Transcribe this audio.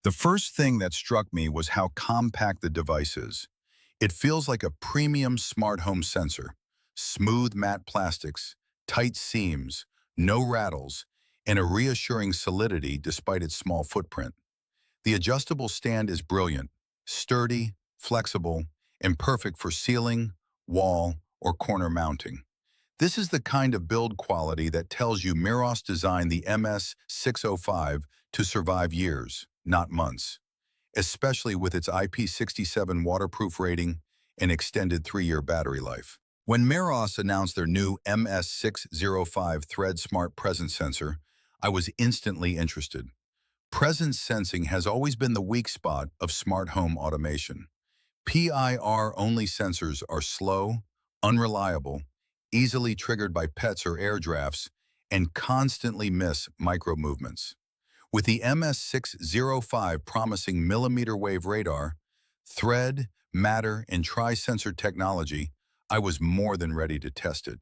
The first thing that struck me was how compact the device is. It feels like a premium smart home sensor. Smooth matte plastics, tight seams, no rattles, and a reassuring solidity despite its small footprint. The adjustable stand is brilliant, sturdy, flexible, and perfect for ceiling, wall, or corner mounting. This is the kind of build quality that tells you Meross designed the MS605 to survive years, not months, especially with its IP67 waterproof rating and extended 3-year battery life. When Meross announced their new MS605 Thread Smart Presence Sensor, I was instantly interested. Presence sensing has always been the weak spot of smart home automation. PIR-only sensors are slow, unreliable, easily triggered by pets or air drafts, and constantly miss micro movements. With the MS605 promising millimeter wave radar, thread, matter, and tri-sensor technology, I was more than ready to test it.